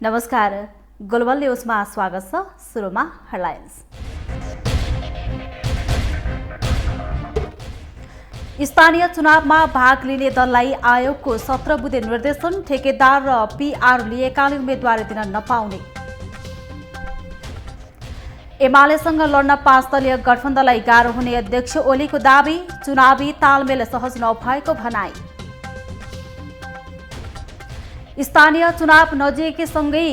नमस्कार, ग्लोबल न्यूजमा स्वागत छ। सुरुमा हेडलाइन्स। स्थानीय चुनावमा भाग लिने दललाई आयोगको 17 बुँदे निर्देशन, ठेकेदार र पीआर लिएकाले उम्मेदवारी दिन नपाउने। एमालेसँग लड्न 5 दलीय गठबन्धनलाई गाह्रो हुने अध्यक्ष ओलीको दाबी, चुनावी तालमेल सहज नभएको भनाई। स्थानीय चुनाव नजिकैसँगै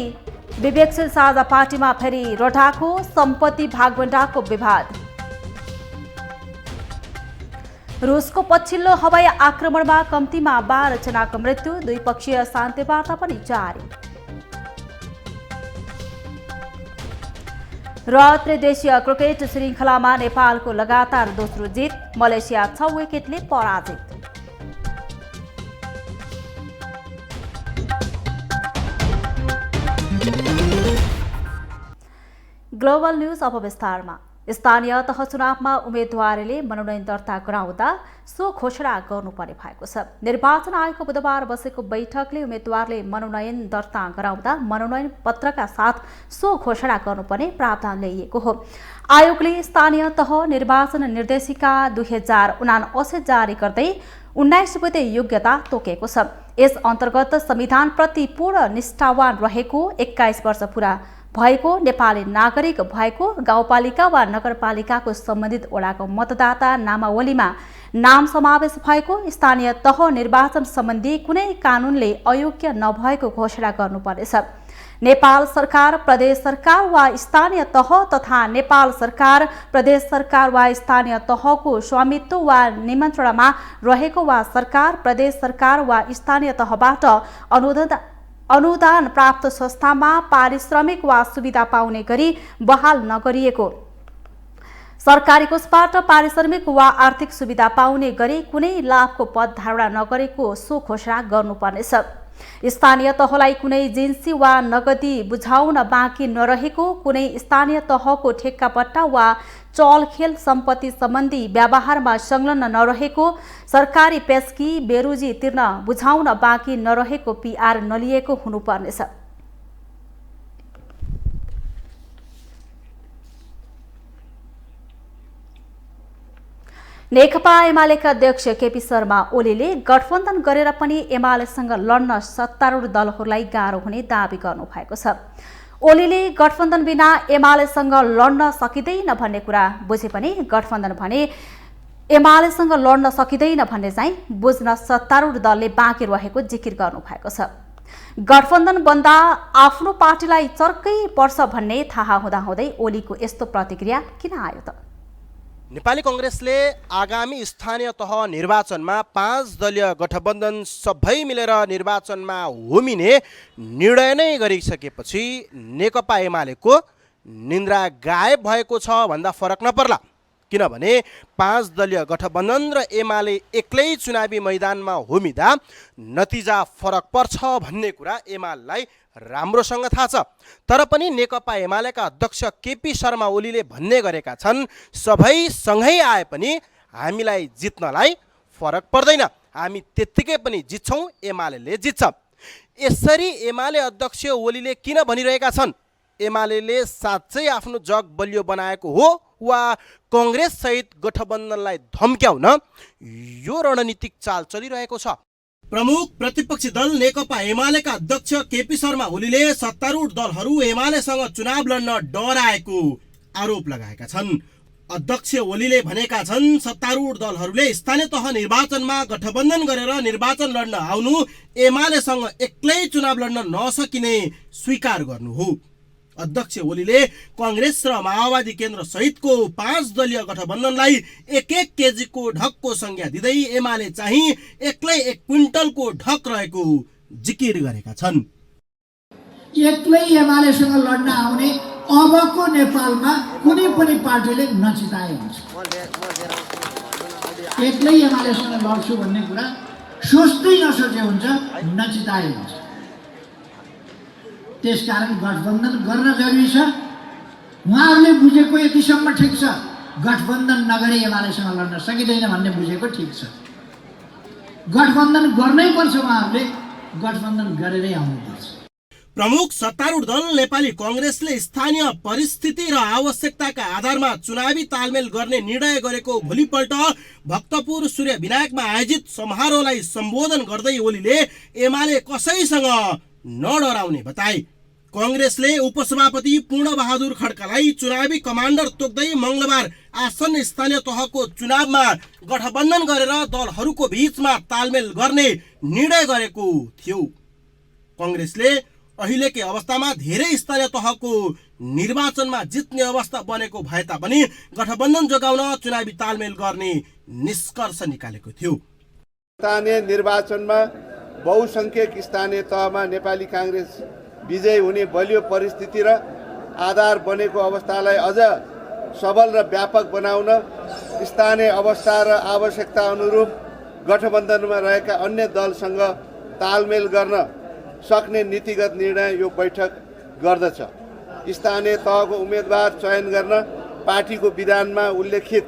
विवेकशील साझा पार्टीमा फेरि रोटाको सम्पत्ति भागबण्डाको विवाद। रुसको पछिल्लो हवाई आक्रमणमा कम्तीमा 12 जनाको मृत्यु, द्विपक्षीय शान्ति वार्ता पनि जारी। र त्रिदेशीय क्रिकेट श्रृङ्खलामा नेपालको लगातार दोस्रो जित, मलेसिया 6 विकेटले पराजित। ग्लोबल न्यूज अब विस्तारमा। स्थानीय तह चुनावमा उम्मेदवारले मनोनयन दर्ता गराउँदा सो घोषणा गर्नुपर्ने भएको छ। निर्वाचन आयोगको बुधबार बसेको बैठकले उम्मेदवारले मनोनयन दर्ता गराउँदा मनोनयन पत्रका साथ सो घोषणा गर्नुपर्ने प्रावधान ल्याइएको हो। आयोगले स्थानीय तह निर्वाचन निर्देशिका 2079 जारी गर्दै 19 बुँदे योग्यता तोकेको छ। यस अन्तर्गत संविधानप्रति पूर्ण निष्ठावान रहेको, 21 वर्ष पूरा भएको, नेपाली नागरिक भएको, गाउँपालिका वा नगरपालिकाको सम्बन्धित वडाको मतदाता नामावलीमा नाम समावेश भएको, स्थानीय तह निर्वाचन सम्बन्धी कुनै कानुनले अयोग्य नभएको घोषणा गर्नुपर्नेछ। नेपाल सरकार, प्रदेश सरकार वा स्थानीय तह तथा नेपाल सरकार, प्रदेश सरकार वा स्थानीय तहको स्वामित्व वा नियन्त्रणमा रहेको वा सरकार, प्रदेश सरकार वा स्थानीय तहबाट अनुदान प्राप्त संस्थामा पारिश्रमिक वा सुविधा पाउने गरी बहाल नगरिएको, सरकारी कोषबाट पारिश्रमिक वा आर्थिक सुविधा पाउने गरी कुनै लाभको पद धारणा नगरेको सो घोषणा गर्नुपर्नेछ। स्थानीय तहलाई कुनै जिन्सी वा नगदी बुझाउन बाँकी नरहेको, कुनै स्थानीय तहको ठेक्कापट्टा वा चलखेल सम्पत्ति सम्बन्धी व्यवहारमा संलग्न नरहेको, सरकारी पेस्की बेरुजी तिर्न बुझाउन बाँकी नरहेको पीआर नलिएको हुनुपर्नेछ। नेकपा एमालेका अध्यक्ष केपी शर्मा ओलीले गठबन्धन गरेर पनि एमालेसँग लड्न सत्तारूढ दलहरूलाई गाह्रो हुने दावी गर्नुभएको छ। ओलीले गठबन्धन बिना एमालेसँग लड्न सकिँदैन भन्ने कुरा बुझे पनि गठबन्धन भने एमालेसँग लड्न सकिँदैन भन्ने चाहिँ बुझ्न सत्तारूढ दलले बाँकी रहेको जिकिर गर्नुभएको छ। गठबन्धन बन्दा आफ्नो पार्टीलाई चर्कै पर्छ भन्ने थाहा हुँदाहुँदै ओलीको यस्तो प्रतिक्रिया किन आयो त? नेपाली कांग्रेसले आगामी स्थानीय तह निर्वाचनमा 5 दलीय गठबन्धन सबै मिलेर निर्वाचनमा होमिने निर्णय नै गरिसकेपछि नेकपा एमालेको निन्द्रा गायब भएको छ भन्दा फरक नपर्ला। किनभने 5 दलीय गठबन्धन र एमाले एक्लै चुनावी मैदानमा होमिँदा नतिजा फरक पर्छ भन्ने कुरा एमालेलाई राम्रोसँग थाहा छ। तर पनि नेकपा एमालेका अध्यक्ष केपी शर्मा ओलीले भन्ने गरेका छन्, सबै सँगै आए पनि हामीलाई जित्नलाई फरक पर्दैन, हामी त्यत्तिकै पनि जित्छौँ, एमालेले जित्छ। यसरी एमाले अध्यक्ष ओलीले किन भनिरहेका छन्? एमालेले साँच्चै आफ्नो जग बलियो बनाएको हो वा कांग्रेस सहित गठबन्धनलाई धम्क्याउन यो रणनीतिक चाल चलिरहेको छ? प्रमुख प्रतिपक्षी दल नेकपा एमालेका अध्यक्ष केपी शर्मा ओलीले सत्तारूढ दलहरू एमालेसँग चुनाव लड्न डराएको आरोप लगाएका छन्। अध्यक्ष ओलीले भनेका छन्, सत्तारूढ दलहरूले स्थानीय तह निर्वाचनमा गठबन्धन गरेर निर्वाचन लड्न आउनु एमालेसँग एक्लै चुनाव लड्न नसकिने स्वीकार गर्नु हो। अध्यक्ष ओलीले कांग्रेस र माओवादी केन्द्र सहितको 5 दलीय गठबन्धनलाई 1-1 केजीको ढकको संज्ञा दिँदै एमाले चाहिँ एक्लै 1 क्विन्टलको ढक रहेको जिकिर गरेका छन्। एक्लै एमालेसँग लड्न आउने अबको नेपालमा कुनै पनि पार्टीले नचिताए हुन्छ। एक्लै एमालेसँग लड्छु भन्ने कुरा सोच्दै नसोचे हुन्छ, नचिताए हुन्छ। त्यसकारण गठबन्धन गर्न जरुरी छ। उहाँहरूले बुझेको यतिसम्म ठिक छ, गठबन्धन नगरी एमालेसँग लड्न सकिँदैन भन्ने बुझेको ठिक छ। गठबन्धन गर्नै पर्छ, उहाँहरूले गठबन्धन गरेरै आउनुपर्छ। प्रमुख सत्तारूढ दल नेपाली कांग्रेसले स्थानीय परिस्थिति र आवश्यकताका आधारमा चुनावी तालमेल गर्ने निर्णय गरेको भोलिपल्ट भक्तपुर सूर्य विनायकमा आयोजित समारोहलाई सम्बोधन गर्दै ओलीले एमाले कसैसँग नडराउने बताए। कांग्रेसले उपसभापति पूर्णबहादुर खड्कालाई चुनावी कमान्डर तोक्दै मंगलबार आसन्न स्थानीय तहको चुनावमा गठबन्धन गरेर दलहरूको बीचमा तालमेल गर्ने निर्णय गरेको थियो। कांग्रेसले अहिलेकै अवस्थामा धेरै स्थानीय तहको निर्वाचनमा जित्ने अवस्था बनेको भए तापनि गठबन्धन जोगाउन चुनावी तालमेल गर्ने निष्कर्ष निकालेको थियो। स्थानीय निर्वाचनमा बहुसंख्यक स्थानीय तहमा नेपाली कांग्रेस विजय हुने बलियो परिस्थिति र आधार बनेको अवस्थालाई अझ सबल र व्यापक बनाउन स्थानीय अवस्था र आवश्यकता अनुरूप गठबन्धनमा रहेका अन्य दलसँग तालमेल गर्न सक्ने नीतिगत निर्णय यो बैठक गर्दछ। स्थानीय तहको उम्मेदवार चयन गर्न पार्टीको विधानमा उल्लेखित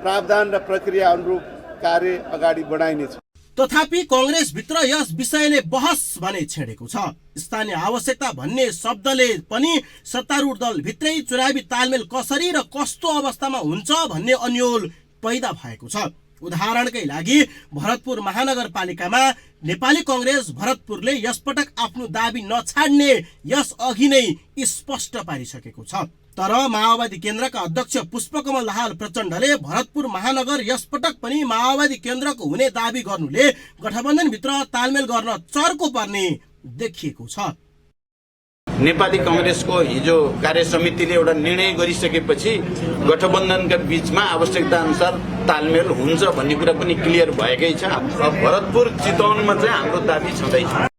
प्रावधान र प्रक्रिया अनुरूप कार्य अगाडि बढाइनेछ। तथापि कांग्रेसभित्र यस विषयले बहस भने छेडेको छ। स्थानीय आवश्यकता भन्ने शब्दले पनि सत्तारूढ दल भित्रै चुनावी तालमेल कसरी र कस्तो अवस्थामा हुन्छ भन्ने अन्यल पैदा भएको छ। उदाहरणकै लागि भरतपुर महानगरपालिकामा नेपाली कांग्रेस भरतपुरले यसपटक आफ्नो दाबी नछाड्ने यस अघि नै स्पष्ट पारिसकेको छ। तर माओवादी केन्द्रका अध्यक्ष पुष्पकमल दाहाल प्रचण्डले भरतपुर महानगर यसपटक पनि माओवादी केन्द्रको हुने दाबी गर्नुले गठबन्धनभित्र तालमेल गर्न चर्को पर्ने देखिएको छ। नेपाली कांग्रेसको हिजो कार्य समितिले एउटा निर्णय गरिसकेपछि गठबन्धनका बीचमा आवश्यकता अनुसार तालमेल हुन्छ भन्ने कुरा पनि क्लियर भएकै छ। भरतपुर चितवनमा चाहिँ हाम्रो दाबी छँदैछ।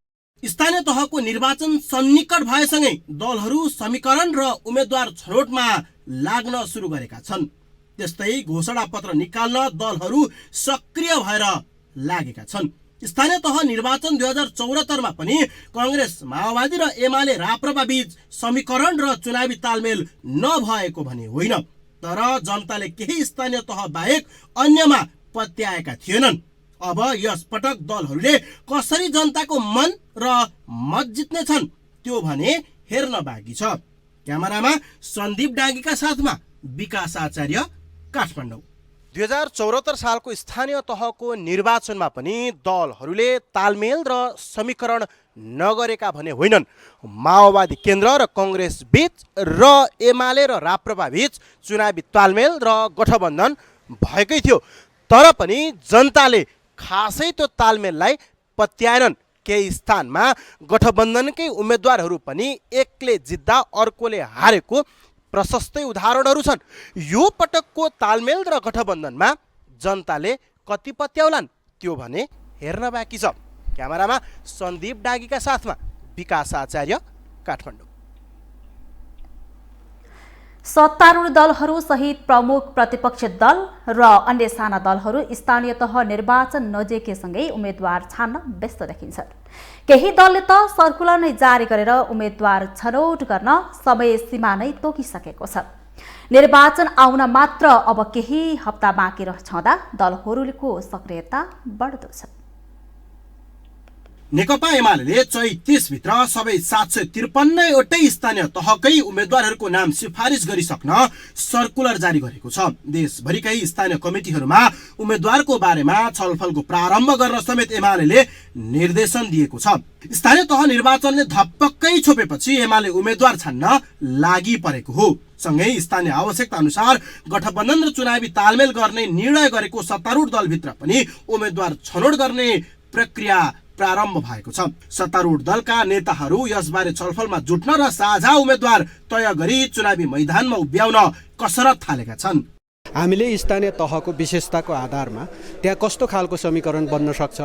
स्थानीय तहको निर्वाचन सन्निकट भएसँगै दलहरू समीकरण र उम्मेद्वार छनौटमा लाग्न सुरु गरेका छन्। त्यस्तै घोषणा पत्र निकाल्न दलहरू सक्रिय भएर लागेका छन्। स्थानीय तह निर्वाचन 2074 मा पनि कांग्रेस माओवादी र एमाले राप्रपा बीच समीकरण र चुनावी तालमेल नभएको भने होइन, तर जनताले केही स्थानीय तह बाहेक अन्यमा पत्याएका थिएनन्। अब यस पटक दलहरूले कसरी जनताको मन र मत जित्ने छन् त्यो भने हेर्न बाँकी छ। क्यामेरामा सन्दीप डाँगीका साथमा विकास आचार्य, काठमाडौँ। 2074 सालको स्थानीय तहको निर्वाचनमा पनि दलहरूले तालमेल र समीकरण नगरेका भने होइनन्। माओवादी केन्द्र र कांग्रेस बीच र एमाले र राप्रपा बीच चुनावी तालमेल र गठबन्धन भएकै थियो, तर पनि जनताले खासै त्यो तालमेललाई पत्याएनन्। केही स्थानमा गठबन्धनकै उम्मेद्वारहरू पनि एकले जित्दा अर्कोले हारेको प्रशस्तै उदाहरणहरू छन्। यो पटकको तालमेल र गठबन्धनमा जनताले कति पत्याउलान् त्यो भने हेर्न बाँकी छ। क्यामेरामा सन्दीप डाँगीका साथमा विकास आचार्य, काठमाडौँ। सत्तारूढ दलहरू सहित प्रमुख प्रतिपक्षी दल र अन्य साना दलहरू स्थानीय तह निर्वाचन नजिकैसँगै उम्मेद्वार छान्न व्यस्त देखिन्छन्। केही दलले त सर्कुलर नै जारी गरेर उम्मेद्वार छनौट गर्न समय सीमा नै तोकिसकेको छ। निर्वाचन आउन मात्र अब केही हप्ता बाँकी रहँदा दलहरूको सक्रियता बढ्दो छ। नेकपा एमाले चैत 30 भित्र सबै 753वटै स्थानीय तहकै उम्मेद्वारहरूको नाम सिफारिस गरिसक्न सर्कुलर जारी गरेको छ। देशभरिकै स्थानीय कमिटीहरूमा उम्मेद्वारको बारेमा छलफलको प्रारम्भ गर्न समेत एमाले निर्देशन दिएको छ। स्थानीय तह निर्वाचनले धप्पक्कै छोपेपछि एमाले उम्मेद्वार छान्न लागि परेको हो। सँगै स्थानीय आवश्यकता अनुसार गठबन्धन र चुनावी तालमेल गर्ने निर्णय गरेको सत्तारूढ दलभित्र पनि उम्मेद्वार छनौट गर्ने प्रक्रिया प्रारम्भ भएको छ। सत्तारूढ दलका नेताहरू यसबारे छलफलमा जुट्न र साझा उम्मेद्वार तय गरी चुनावी मैदानमा उभ्याउन कसरत थालेका छन्। हामीले स्थानीय तहको विशेषताको आधारमा त्यहाँ कस्तो खालको समीकरण बन्न सक्छ,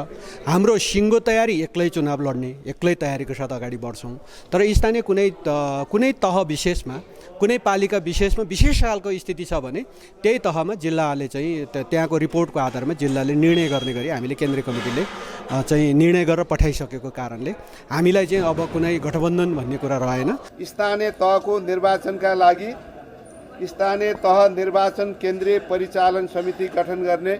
हाम्रो सिङ्गो तयारी एक्लै चुनाव लड्ने, एक्लै तयारीको साथ अगाडि बढ्छौँ। तर स्थानीय कुनै तह विशेषमा, कुनै पालिका विशेषमा विशेष खालको स्थिति छ भने त्यही तहमा जिल्लाले चाहिँ त्यहाँको रिपोर्टको आधारमा जिल्लाले निर्णय गर्ने गरी हामीले केन्द्रीय कमिटीले चाहिँ निर्णय गरेर पठाइसकेको कारणले हामीलाई चाहिँ अब कुनै गठबन्धन भन्ने कुरा रहेन। स्थानीय तहको निर्वाचनका लागि स्थानीय तह निर्वाचन केन्द्रीय परिचालन समिति गठन गर्ने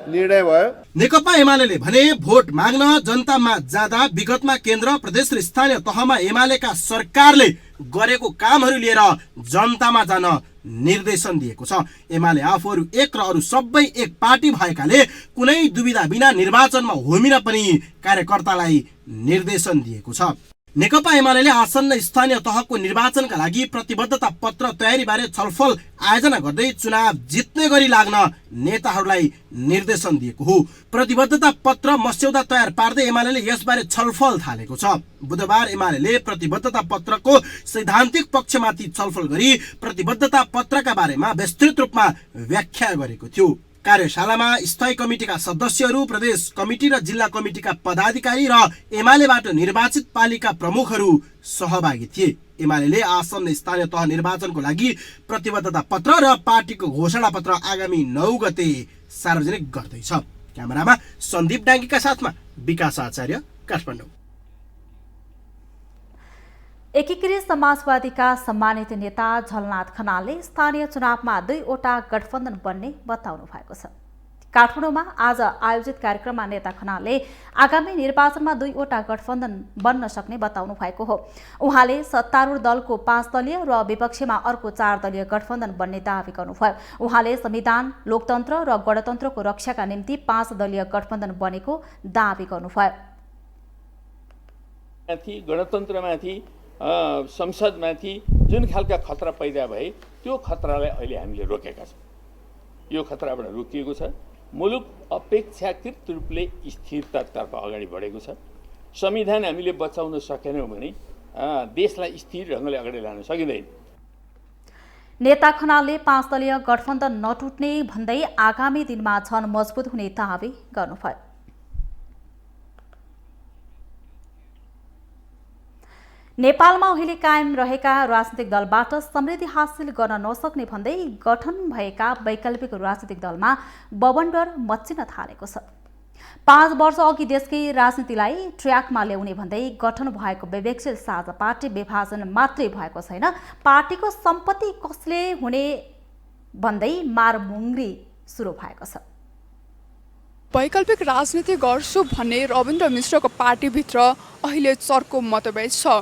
निर्णय भयो। नेकपा एमाले भने भोट माग्न जनतामा जाँदा विगतमा केन्द्र प्रदेश र स्थानीय तहमा एमालेका सरकारले गरेको कामहरू लिएर जनतामा जान निर्देशन दिएको छ। एमाले आफूहरू एक र अरू सबै एक पार्टी भएकाले कुनै दुविधा बिना निर्वाचनमा होमिन पनि कार्यकर्तालाई निर्देशन दिएको छ। नेकपा एमाले आसन्न स्थानीय तहको निर्वाचनका लागि प्रतिबद्धता पत्र तयारीबारे छलफल आयोजना गर्दै चुनाव जित्ने गरी लाग्न नेताहरूलाई निर्देशन दिएको हो। प्रतिबद्धता पत्र मस्यौदा तयार पार्दै एमाले यसबारे छलफल थालेको छ। बुधबार एमाले प्रतिबद्धता पत्रको सैद्धान्तिक पक्षमाथि छलफल गरी प्रतिबद्धता पत्रका बारेमा विस्तृत रूपमा व्याख्या गरेको थियो। कार्यशालामा स्थायी कमिटीका सदस्यहरू, प्रदेश कमिटी र जिल्ला कमिटीका पदाधिकारी र एमालेबाट निर्वाचित पालिका प्रमुखहरू सहभागी थिए। एमाले आसन्न स्थानीय तह निर्वाचनको लागि प्रतिबद्धता पत्र र पार्टीको घोषणा पत्र आगामी 9 गते सार्वजनिक गर्दैछ। क्यामेरामा सन्दीप डाङ्गीका साथमा विकास आचार्य, काठमाडौँ। एकीकृत समाजवादीका सम्मानित नेता झलनाथ खनालले स्थानीय चुनावमा 2वटा गठबन्धन बन्ने बताउनु भएको छ। काठमाडौँमा आज आयोजित कार्यक्रममा नेता खनालले आगामी निर्वाचनमा 2वटा गठबन्धन बन्न सक्ने बताउनु भएको हो। उहाँले सत्तारूढ दलको 5 दलीय र विपक्षमा अर्को 4 दलीय गठबन्धन बन्ने दावी गर्नुभयो। उहाँले संविधान, लोकतन्त्र र गणतन्त्रको रक्षाका निम्ति 5 दलीय गठबन्धन बनेको दावी गर्नुभयो। गणतन्त्रमाथि संसदमाथि जुन खालका खतरा पैदा भए त्यो खतरालाई अहिले हामीले रोकेका छौँ। यो खतराबाट रोकिएको छ। मुलुक अपेक्षाकृत रूपले स्थिरतातर्फ अगाडि बढेको छ। संविधान हामीले बचाउन सकेनौँ भने देशलाई स्थिर ढङ्गले अगाडि लान सकिँदैन। नेता खनालले 5 दलीय गठबन्धन नटुट्ने भन्दै आगामी दिनमा झन मजबुत हुने दावी गर्नुभयो। नेपालमा अहिले कायम रहेका राजनीतिक दलबाट समृद्धि हासिल गर्न नसक्ने भन्दै गठन भएका वैकल्पिक राजनीतिक दलमा बवण्डर मच्चिन थालेको छ। 5 वर्ष अघि देशकै राजनीतिलाई ट्र्याकमा ल्याउने भन्दै गठन भएको विवेकशील साझा पार्टी विभाजन मात्रै भएको छैन, पार्टीको सम्पत्ति कसले हुने भन्दै मारमुङ्ग्री सुरु भएको छ। वैकल्पिक राजनीति गर्छु भन्ने रविन्द्र मिश्रको पार्टीभित्र अहिले चर्को मतभेद छ।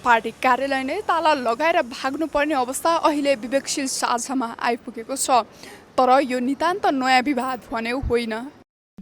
पार्टी कार्यालय नै ताला लगाएर भाग्नुपर्ने अवस्था अहिले विवेकशील साझामा आइपुगेको छ। तर यो नितान्त नयाँ विवाद भने होइन।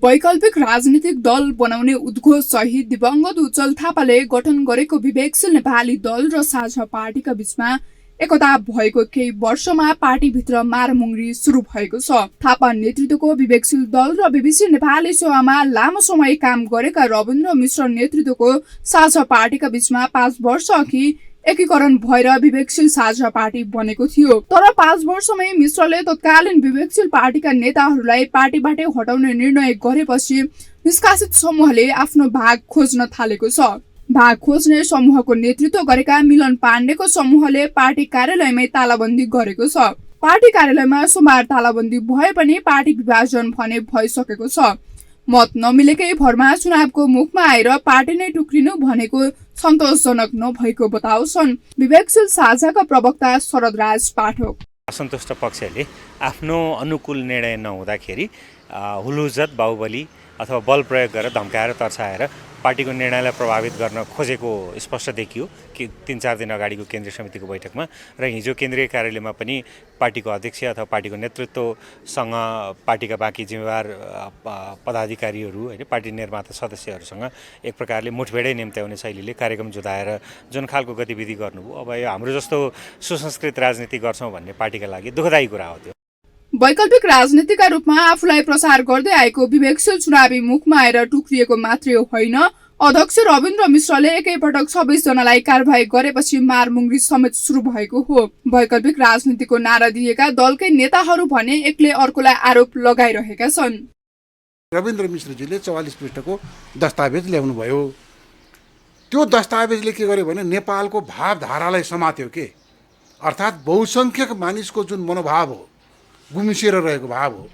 वैकल्पिक राजनीतिक दल बनाउने उद्घोष सहित दिवंगत उज्जवल थापाले गठन गरेको विवेकशील नेपाली दल र साझा पार्टीका बीचमा एकता भएको केही वर्षमा पार्टीभित्र मारमुङ्ग्री सुरु भएको छ। थापा नेतृत्वको विवेकशील दल र बीबीसी नेपाली सेवामा लामो समय काम गरेका रविन्द्र मिश्र नेतृत्वको साझा पार्टीका बीचमा 5 वर्ष अघि एकीकरण भएर विवेकशील साझा पार्टी बनेको थियो। तर 5 वर्षमै मिश्रले तत्कालीन विवेकशील पार्टीका नेताहरूलाई पार्टीबाटै हटाउने निर्णय गरेपछि निष्कासित समूहले आफ्नो भाग खोज्न थालेको छ। भाग खोज्ने समूहको नेतृत्व गरेका मिलन पाण्डेको समूहले पार्टी कार्यालयमै तालाबन्दी गरेको छ। पार्टी कार्यालयमा सोमबार तालाबन्दी भए पनि पार्टी विभाजन भने भइसकेको छ। मत नमिलेकै भरमा चुनावको मुखमा आएर पार्टी नै टुक्रिनु भनेको सन्तोषजनक नभएको बताउँछन् विवेकशील साझाका प्रवक्ता शरदराज पाठक। असन्तुष्ट पक्षले आफ्नो अनुकूल निर्णय नहुँदाखेरि हुलुजत, बाहुबली अथवा बल प्रयोग गरेर धम्काएर तर्साएर पार्टीको निर्णयलाई प्रभावित गर्न खोजेको स्पष्ट देखियो कि 3-4 दिन अगाडिको केन्द्रीय समितिको बैठकमा र हिजो केन्द्रीय कार्यालयमा पनि पार्टीको अध्यक्ष अथवा पार्टीको नेतृत्वसँग पार्टीका बाँकी जिम्मेवार पदाधिकारीहरू होइन पार्टी निर्माता सदस्यहरूसँग एक प्रकारले मुठभेडै निम्त्याउने शैलीले कार्यक्रम जुधाएर जुन खालको गतिविधि गर्नुभयो, अब यो हाम्रो जस्तो सुसंस्कृत राजनीति गर्छौँ भन्ने पार्टीका लागि दुःखदायी कुरा हो। त्यो वैकल्पिक राजनीतिका रूपमा आफूलाई प्रचार गर्दै आएको विवेकशील चुनावी मुखमा आएर टुक्रिएको मात्रै होइन, अध्यक्ष रविन्द्र मिश्रले एकैपटक 26 जनालाई कारबाही गरेपछि मारमुङ्ग्री समेत सुरु भएको हो। वैकल्पिक राजनीतिको नारा दिएका दलकै नेताहरू भने एकले अर्कोलाई आरोप लगाइरहेका छन्। रविन्द्र मिश्रजीले 44 पृष्ठको दस्तावेज ल्याउनु भयो। त्यो दस्तावेजले के गर्यो भने नेपालको भावधारालाई समात्यो के, अर्थात् बहुसंख्यक मानिसको जुन मनोभाव हो, गुम्सिएर रहेको भाव हो,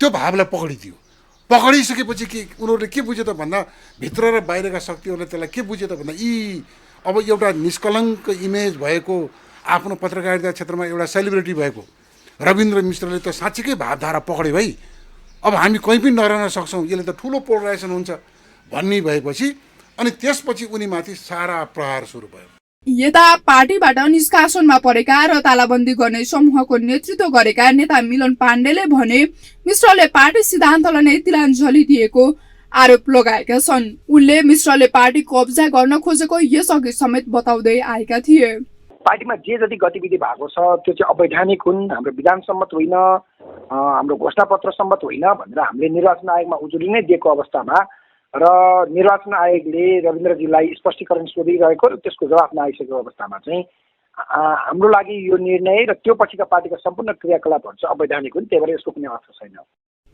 त्यो भावलाई पक्डिदियो। पक्डिसकेपछि के उनीहरूले के बुझ्यो त भन्दा भित्र र बाहिरका शक्तिहरूले त्यसलाई के बुझ्यो त भन्दा यी अब एउटा निष्कलङ्क इमेज भएको आफ्नो पत्रकारिता क्षेत्रमा एउटा सेलिब्रिटी भएको रविन्द्र मिश्रले त साँच्चीकै भावधारा पक्ड्यो भाइ। अब हामी कहीँ पनि नरहन सक्छौँ, यसले त ठुलो पोलराइजेसन हुन्छ भन्ने भएपछि अनि त्यसपछि उनीमाथि सारा प्रहार सुरु भयो। यता पार्टीबाट निष्कासनमा परेका र तालाबन्दी गर्ने समूहको नेतृत्व गरेका नेता मिलन पाण्डेले भने मिश्रले पार्टी सिद्धान्तलाई नै तिलाञ्जली दिएको आरोप लगाएका छन्। उनले मिश्रले पार्टी कब्जा गर्न खोजेको यसअघि समेत बताउँदै आएका थिए। पार्टीमा जे जति गतिविधि भएको छ त्यो चाहिँ अवैधानिक हुन्, हाम्रो विधान सम्मत होइन, हाम्रो घोषणापत्र सम्मत होइन भनेर हामीले निर्वाचन आयोगमा उजुरी नै दिएको अवस्थामा र निर्वाचन आयोगले रविन्द्रजीलाई स्पष्टीकरण सोधिरहेको र त्यसको जवाफ नआइसकेको अवस्थामा चाहिँ हाम्रो लागि यो निर्णय र त्यो पछिका पार्टीका सम्पूर्ण क्रियाकलापहरू चाहिँ अवैधानिक हुन्, त्यही भएर यसको कुनै अर्थ छैन।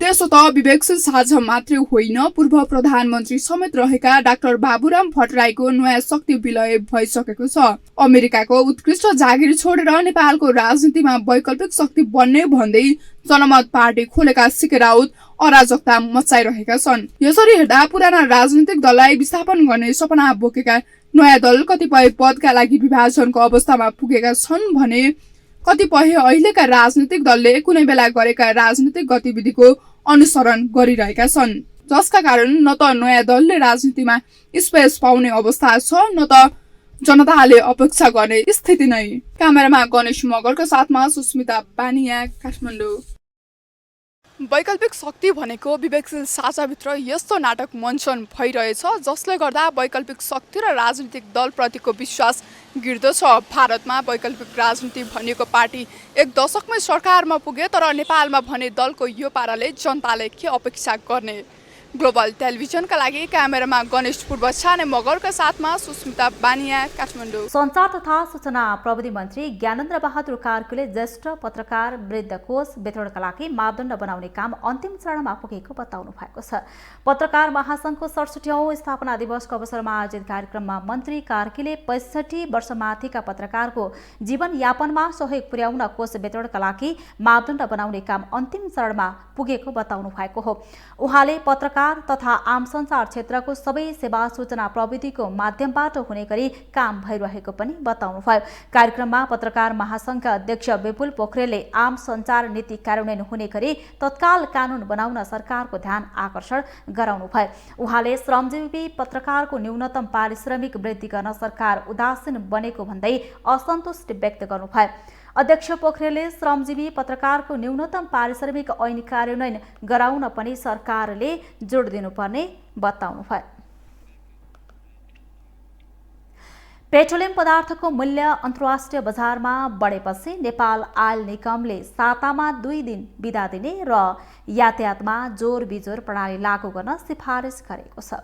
त्यसो त विवेकशील साझा मात्रै होइन, पूर्व प्रधानमन्त्री समेत रहेका डाक्टर बाबुराम भट्टराईको नयाँ शक्ति विलय भइसकेको छ। अमेरिकाको उत्कृष्ट जागिर छोडेर नेपालको राजनीतिमा वैकल्पिक शक्ति बन्ने भन्दै जनमत पार्टी खोलेका सिके राउत अराजकता मचाइरहेका छन्। यसरी हेर्दा पुराना राजनीतिक दललाई विस्थापन गर्ने सपना बोकेका नयाँ दल कतिपय पदका लागि विभाजनको अवस्थामा पुगेका छन् भने कतिपय अहिलेका राजनीतिक दलले कुनै बेला गरेका राजनीतिक गतिविधिको अनुसरण गरिरहेका छन्, जसका कारण न त नयाँ दलले राजनीतिमा स्पेस पाउने अवस्था छ न त जनताले अपेक्षा गर्ने स्थिति नै। क्यामेरामा गणेश मगरका साथमा सुस्मिता बानिया, काठमाडौँ। वैकल्पिक शक्ति भनेको विवेकशील साझाभित्र यस्तो नाटक मञ्चन भइरहेछ जसले गर्दा वैकल्पिक शक्ति र राजनीतिक दलप्रतिको विश्वास गिर्दो छ। भारतमा वैकल्पिक राजनीति भनिएको पार्टी एक दशकमै सरकारमा पुगे, तर नेपालमा भने दलको यो पाराले जनताले के अपेक्षा गर्ने। ग्लोबल टेलिभिजनका लागि क्यामेरामा गणेश पूर्व छाने मगरका साथमा सुस्मिता बानिया, काठमाडौँ। सञ्चार तथा सूचना प्रविधि मन्त्री ज्ञानेन्द्र बहादुर कार्कीले ज्येष्ठ पत्रकार वृद्ध कोष वितरणका लागि मापदण्ड बनाउने काम अन्तिम चरणमा पुगेको बताउनु भएको छ। पत्रकार महासंघको 67औं स्थापना दिवसको अवसरमा आयोजित कार्यक्रममा मन्त्री कार्कीले 65 वर्षमाथिका पत्रकारको जीवनयापनमा सहयोग पुर्याउन कोष वितरणका लागि मापदण्ड बनाउने काम अन्तिम चरणमा पुगेको बताउनु भएको हो। उहाँले पत्रकार तथा आम सञ्चार क्षेत्रको सबै सेवा सूचना प्रविधिको माध्यमबाट हुने गरी काम भइरहेको पनि बताउनुभयो। कार्यक्रममा पत्रकार महासंघका अध्यक्ष विपुल पोखरेलले आम सञ्चार नीति कार्यान्वयन हुने गरी तत्काल कानून बनाउन सरकारको ध्यान आकर्षण गराउनुभयो। उहाँले श्रमजीवी पत्रकारको न्यूनतम पारिश्रमिक वृद्धि गर्न सरकार उदासीन बनेको भन्दै असन्तुष्टि व्यक्त गर्नुभयो। अध्यक्ष पोखरेलले श्रमजीवी पत्रकारको न्यूनतम पारिश्रमिक ऐन कार्यान्वयन गराउन पनि सरकारले जोड दिनुपर्ने बताउनुभयो। पेट्रोलियम पदार्थको मूल्य अन्तर्राष्ट्रिय बजारमा बढेपछि नेपाल आयल निगमले सातामा 2 दिन बिदा दिने र यातायातमा जोर बिजोर प्रणाली लागू गर्न सिफारिस गरेको छ।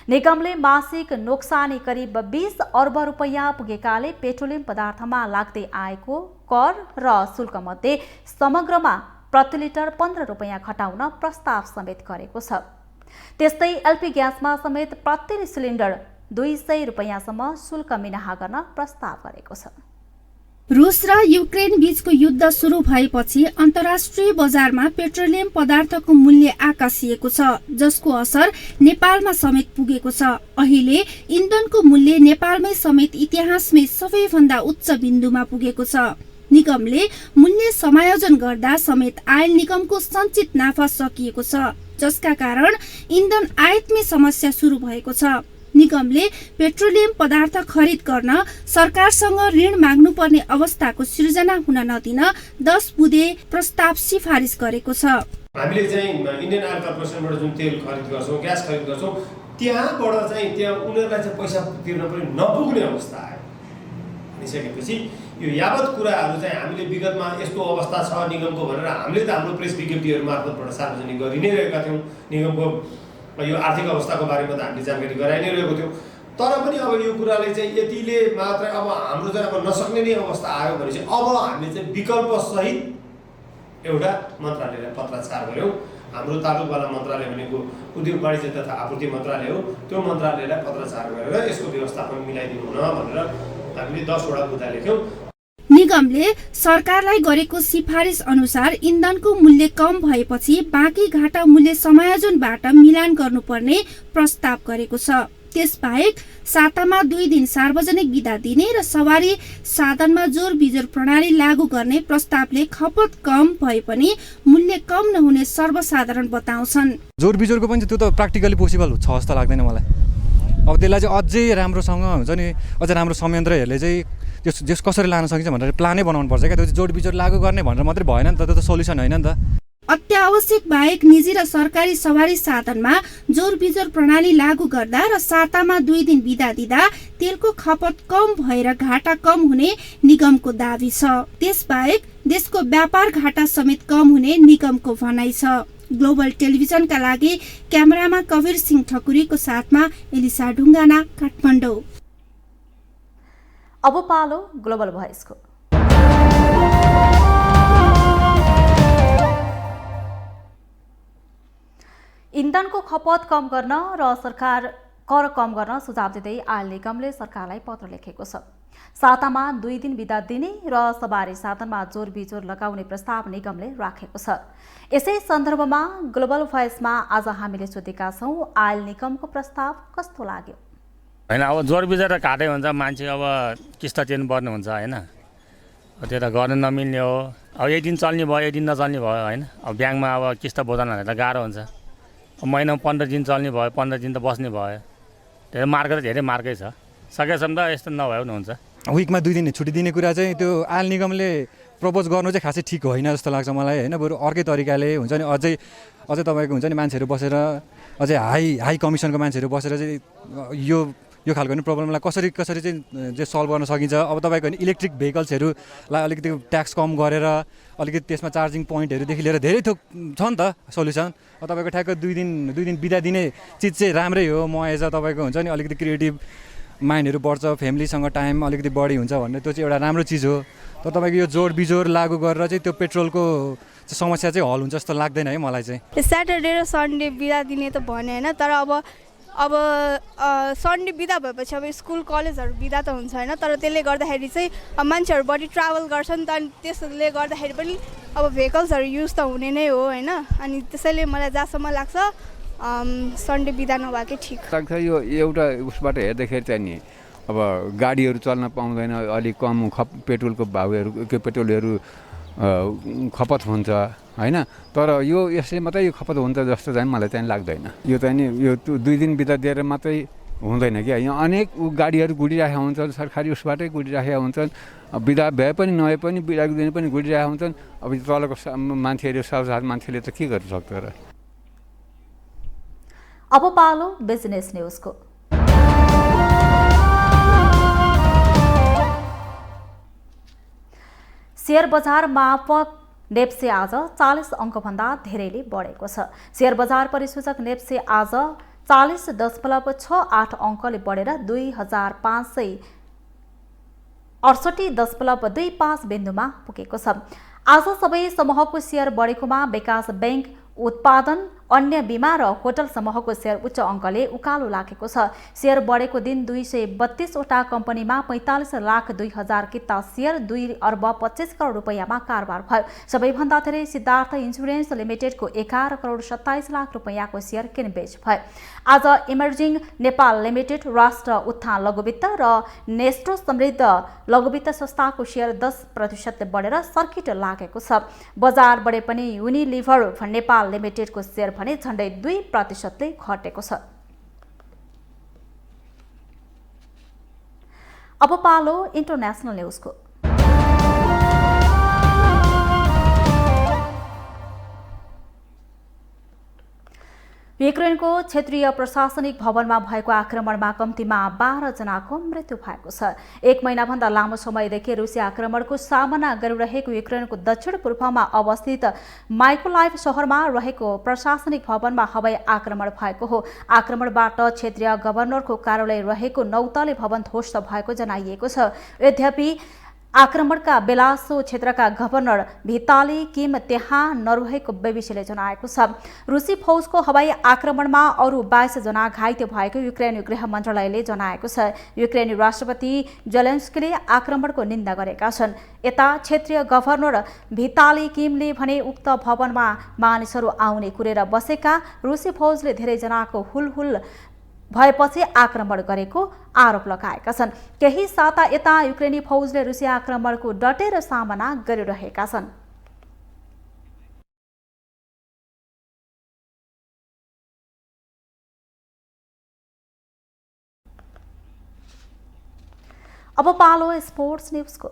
निगमले मासिक नोक्सानी करिब 20 अर्ब रुपैयाँ पुगेकाले पेट्रोलियम पदार्थमा लाग्दै आएको कर र शुल्कमध्ये समग्रमा प्रति लिटर 15 रुपैयाँ घटाउन प्रस्ताव समेत गरेको छ। त्यस्तै एलपी ग्यासमा समेत प्रति सिलिन्डर 200 रुपैयाँसम्म शुल्क मिनाहा गर्न प्रस्ताव गरेको छ। रुस र युक्रेन बीचको युद्ध सुरु भएपछि अन्तर्राष्ट्रिय बजारमा पेट्रोलियम पदार्थको मूल्य आकाशिएको छ, जसको असर नेपालमा समेत पुगेको छ। अहिले इन्धनको मूल्य नेपालमै समेत इतिहासमै सबैभन्दा उच्च बिन्दुमा पुगेको छ। निगमले मूल्य समायोजन गर्दा समेत आयल निगमको सञ्चित नाफा सकिएको छ, जसका कारण इन्धन आयातमै समस्या सुरु भएको छ। निगमले पेट्रोलियम पदार्थ खरिद गर्न सरकारसँग ऋण माग्नुपर्ने अवस्थाको सृजना हुन नदिन 10 बुँदे प्रस्ताव सिफारिस गरेको छ। हामीले चाहिँ इन्डियन आयल कर्पोरेसनबाट जुन तेल खरिद गर्छौं, ग्यास खरिद गर्छौं, त्यहाँबाट चाहिँ त्यहाँ उनीहरूलाई चाहिँ पैसा तिर्न पनि नपुग्ने अवस्था आयो। भनिसकेपछि यो यावत कुराहरू चाहिँ हामीले विगतमा यस्तो अवस्था छ निगमको भनेर हामीले त हाम्रो प्रेस विज्ञप्तिहरू मार्फतबाट सार्वजनिक गरि नै रहेका थियौँ। निगमको यो आर्थिक अवस्थाको बारेमा त हामीले जानकारी गराइ नै रहेको थियौँ। तर पनि अब यो कुराले चाहिँ यतिले मात्र अब हाम्रो चाहिँ अब नसक्ने नै अवस्था आयो भने चाहिँ अब हामीले चाहिँ विकल्प सहित एउटा मन्त्रालयलाई पत्राचार गर्यौँ। हाम्रो तालुकवाला मन्त्रालय भनेको उद्योग वाणिज्य तथा आपूर्ति मन्त्रालय हो। त्यो मन्त्रालयलाई पत्राचार गरेर यसको व्यवस्थापन मिलाइदिनु हुन भनेर हामीले 10 वटा बुँदा लेख्यौँ। निगमले सरकारलाई गरेको सिफारिस अनुसार इन्धनको मूल्य कम भएपछि बाँकी घाटा मूल्य समायोजनबाट मिलान गर्नुपर्ने प्रस्ताव गरेको छ। त्यसबाहेक सातामा 2 दिन सार्वजनिक बिदा दिने र सवारी साधनमा जोर बिजोर प्रणाली लागू गर्ने प्रस्तावले खपत कम भए पनि मूल्य कम नहुने सर्वसाधारण बताउँछन्। जोर बिजोरको पनि त्यो त प्र्याक्टिकली पोसिबल छ जस्तो लाग्दैन मलाई। अब त्यसलाई चाहिँ अझै राम्रोसँग हुन्छ नि, अझै राम्रो संयन्त्रहरूले चाहिँ त्यस कसरी लान सकिन्छ भनेर प्लानै बनाउनु पर्छ क्या। त्यो जोड बिजोड लागू गर्ने भनेर मात्रै भएन नि त, त्यो त सोल्युसन होइन नि त। अत्यावश्यक बाहेक निजी र सरकारी सवारी साधनमा जोर बिजोर प्रणाली लागू गर्दा र सातामा 2 दिन बिदा दिँदा तेलको खपत कम भएर घाटा कम हुने निगमको दाबी छ। त्यसबाहेक देशको व्यापार घाटा समेत कम हुने निगमको भनाइ छ। ग्लोबल टेलिभिजनका लागि क्यामेरामा कवीर सिंह ठकुरीको साथमा एलिसा ढुङ्गाना, काठमाडौँ। अब पालो ग्लोबल भोइसको। इन्धनको खपत कम गर्न र सरकार कर कम गर्न सुझाव दिँदै आयल निगमले सरकारलाई पत्र लेखेको छ। सातामा 2 दिन बिदा दिने र सवारी साधनमा जोर बिजोर लगाउने प्रस्ताव निगमले राखेको छ। यसै सन्दर्भमा ग्लोबल भोइसमा आज हामीले सोधेका छौँ, आयल निगमको प्रस्ताव कस्तो लाग्यो? होइन, अब जोर बिजोर काटै हुन्छ, मान्छे अब किस्ता तिर्नुपर्ने हुन्छ होइन, त्यो त गर्न नमिल्ने हो। अब एक दिन चल्ने भयो, एक दिन नचल्ने भयो होइन। अब ब्याङ्कमा अब किस्ता बोझान भने त गाह्रो हुन्छ। महिनामा 15 दिन चल्ने भयो, 15 दिन त बस्ने भयो। त्यो मार्ग त धेरै मार्गै छ, सकेसम्म त यस्तो नभए पनि हुन्छ। विकमा 2 दिन छुट्टी दिने कुरा चाहिँ त्यो आयल निगमले प्रपोज गर्नु चाहिँ खासै ठिक होइन जस्तो लाग्छ मलाई होइन। बरु अर्कै तरिकाले हुन्छ नि, अझै तपाईँको हुन्छ नि मान्छेहरू बसेर, अझै हाई कमिसनको मान्छेहरू बसेर चाहिँ यो खालको नि प्रब्लमलाई कसरी चाहिँ सल्भ गर्न सकिन्छ। अब तपाईँको नि इलेक्ट्रिक भेहिकल्सहरूलाई अलिकति ट्याक्स कम गरेर अलिकति त्यसमा चार्जिङ पोइन्टहरूदेखि लिएर धेरै थोक छ नि त सोल्युसन। तपाईँको ठ्याक्क 2 दिन बिदा दिने चिज चाहिँ राम्रै हो। म एज अ तपाईँको हुन्छ नि अलिकति क्रिएटिभ माइन्डहरू बढ्छ, फ्यामिलीसँग टाइम अलिकति बढी हुन्छ भन्ने त्यो चाहिँ एउटा राम्रो चिज हो। तर तपाईँको यो जोड बिजोर लागू गरेर चाहिँ त्यो पेट्रोलको समस्या चाहिँ हल हुन्छ जस्तो लाग्दैन है मलाई चाहिँ। स्याटरडे र सन्डे बिदा दिने त भने होइन, तर अब सन्डे बिदा भएपछि अब स्कुल कलेजहरू बिदा त हुन्छ होइन। तर त्यसले गर्दाखेरि चाहिँ मान्छेहरू बढी ट्राभल गर्छ नि त, अनि त्यसले गर्दाखेरि पनि अब भेहिकल्सहरू युज त हुने नै हो होइन। अनि त्यसैले मलाई जहाँसम्म लाग्छ सन्डे बिदा नभएकै ठिक लाग्छ। यो एउटा उसबाट हेर्दाखेरि चाहिँ नि अब गाडीहरू चल्न पाउँदैन, अलिक कम पेट्रोलको भाउहरू पेट्रोलहरू खपत हुन्छ होइन। तर यो यसले मात्रै यो खपत हुन्छ जस्तो चाहिँ मलाई चाहिँ लाग्दैन। यो चाहिँ नि यो 2 दिन बिदा दिएर मात्रै हुँदैन क्या। यहाँ अनेक गाडीहरू गुडिरहेका हुन्छन्, सरकारी उसबाटै गुडिरहेका हुन्छन्। बिदा भए पनि नभए पनि बिदा दिन पनि गुडिरहेका हुन्छन्। अब तलको मान्छेहरू साधारण मान्छेले त के गर्न सक्छ र। अब पालो बिजनेस न्युजको। शेयर बजार मापक नेप्से आज 40 अङ्कभन्दा धेरैले बढेको छ। शेयर बजार परिसूचक नेप्से आज 40.68 अङ्कले बढेर 2568.25 बिन्दुमा पुगेको छ। आज सबै समूहको शेयर बढेकोमा विकास बैंक, उत्पादन, अन्य बिमा र होटल समूहको शेयर उच्च अङ्कले उकालो लागेको छ। शेयर बढेको दिन 232 वटा कम्पनीमा 45,02,000 किता शेयर 2 अर्ब 25 करोड रुपैयाँमा कारोबार भयो। सबैभन्दा धेरै सिद्धार्थ इन्सुरेन्स लिमिटेडको 11 करोड 27 लाख रुपैयाँको शेयर किनबेच भयो। आज इमर्जिङ नेपाल लिमिटेड, राष्ट्र उत्थान लघुवित्त र नेस्टो समृद्ध लघुवित्त संस्थाको शेयर 10% बढेर सर्किट लागेको छ। बजार बढे पनि युनिलिभर नेपाल लिमिटेडको शेयर भने झण्डै 2%ले घटेको छ। अब पालो इन्टरनेसनल न्युजको। युक्रेनको क्षेत्रीय प्रशासनिक भवनमा भएको आक्रमणमा कम्तीमा 12 जनाको मृत्यु भएको छ। 1 महिनाभन्दा लामो समयदेखि रुसी आक्रमणको सामना गरिरहेको युक्रेनको दक्षिण पूर्वमा अवस्थित माइकोलाइभ शहरमा रहेको प्रशासनिक भवनमा हवाई आक्रमण भएको हो। आक्रमणबाट क्षेत्रीय गभर्नरको कार्यालय रहेको 9 तले भवन ध्वस्त भएको जनाइएको छ। यद्यपि आक्रमणका बेला सो क्षेत्रका गभर्नर भिताली किम त्यहाँ नरहेको बीबीसीले जनाएको छ। रुसी फौजको हवाई आक्रमणमा अरू 22 जना घाइते भएको युक्रेनी गृह मन्त्रालयले जनाएको छ। युक्रेनी राष्ट्रपति जेलेन्स्कीले आक्रमणको निन्दा गरेका छन्। यता क्षेत्रीय गभर्नर भिताली किमले भने उक्त भवनमा मानिसहरू आउने कुरेर बसेका रुसी फौजले धेरै जनाको हुलहुल भएपछि आक्रमण गरेको आरोप लगाएका छन्। केही साता यता युक्रेनी फौजले रुसिया आक्रमणको डटेर सामना गरिरहेका छन्। अब पालो स्पोर्ट्स न्यूजको।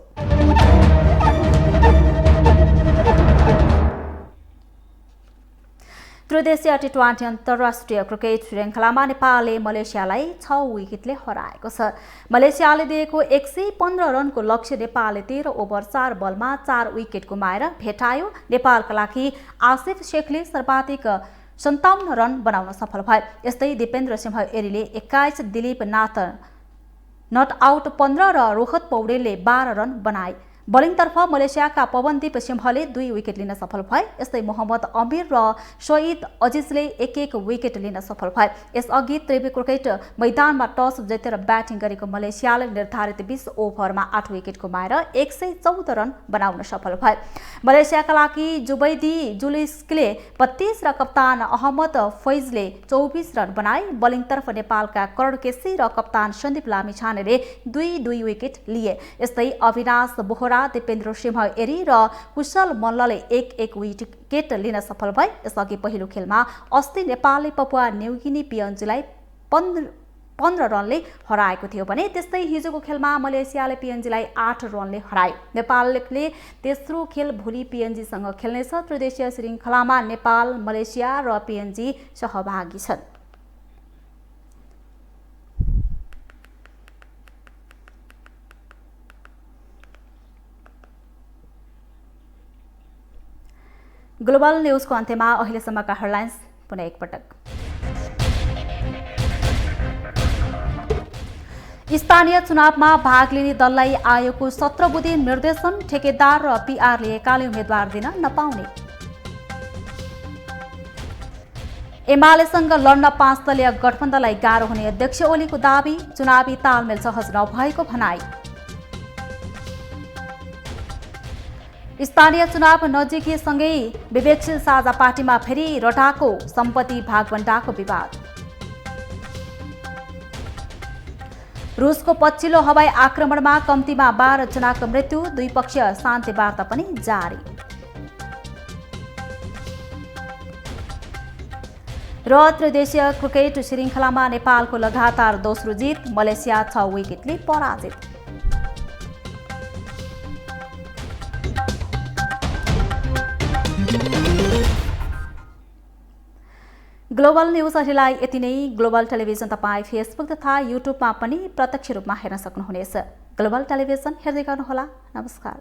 त्रिदेशीय T20 अन्तर्राष्ट्रिय क्रिकेट श्रृङ्खलामा नेपालले मलेसियालाई 6 विकेटले हराएको छ। मलेसियाले दिएको 115 रनको लक्ष्य नेपालले 13 ओभर 4 बलमा 4 विकेट गुमाएर भेटायो। नेपालका लागि आसिफ शेखले सर्वाधिक 57 रन बनाउन सफल भए। यस्तै दिपेन्द्र सिंह एरीले 21, दिलीप नाथ नट आउट 15 र रोहत पौडेलले 12 रन बनाए। बलिङतर्फ मलेसियाका पवनदीप सिंहले 2 विकेट लिन सफल भए। यस्तै मोहम्मद अमीर र शहीद अजिजले 1-1 विकेट लिन सफल भए। यसअघि त्रिवी क्रिकेट मैदानमा टस जितेर ब्याटिङ गरेको मलेसियाले निर्धारित 20 ओभरमा 8 विकेट गुमाएर 114 रन बनाउन सफल भए। मलेसियाका लागि जुबैदी जुलिस्कले 32 र कप्तान अहमद फैजले 24 रन बनाए। बलिङतर्फ नेपालका करण केसी र कप्तान सन्दीप लामिछानेले 2-2 विकेट लिए। यस्तै अविनाश बोहरा, दिपेन्द्र सिंह एरी र कुशल मल्लले 1-1 विकेट लिन सफल भए। यसअघि पहिलो खेलमा अस्ति नेपालले पपुवा न्युगिनी पिएनजीलाई 15 रनले हराएको थियो भने त्यस्तै हिजोको खेलमा मलेसियाले पिएनजीलाई 8 रनले हरायो। नेपालले तेस्रो खेल भोलि पिएनजीसँग खेल्नेछ। त्रिदेशीय श्रृङ्खलामा नेपाल, मलेसिया र पिएनजी सहभागी छन्। ग्लोबल न्यूजको अन्त्यमा अहिलेसम्मका हेडलाइन्स पुनः एकपटक। स्थानीय चुनावमा भाग लिने दललाई आयोगको 17 बुँदे निर्देशन, ठेकेदार र पीआर लिएकाले उम्मेद्वार दिन नपाउने। एमालेसँग लड्न 5 दलीय गठबन्धनलाई गाह्रो हुने अध्यक्ष ओलीको दावी, चुनावी तालमेल सहज नभएको भनाई। स्थानीय चुनाव नजिकैसँगै विवेकशील साझा पार्टीमा फेरि रटाको सम्पत्ति भागबण्डाको विवाद। रुसको पछिल्लो हवाई आक्रमणमा कम्तीमा 12 जनाको मृत्यु, द्विपक्षीय शान्ति वार्ता पनि जारी। र त्रिदेशीय क्रिकेट श्रृङ्खलामा नेपालको लगातार दोस्रो जित, मलेसिया 6 विकेटले पराजित। ग्लोबल न्यूज अहिलेलाई यति नै। ग्लोबल टेलिभिजन तपाईँ फेसबुक तथा युट्युबमा पनि प्रत्यक्ष रूपमा हेर्न सक्नुहुनेछ। ग्लोबल टेलिभिजन हेर्दै गर्नुहोला। नमस्कार।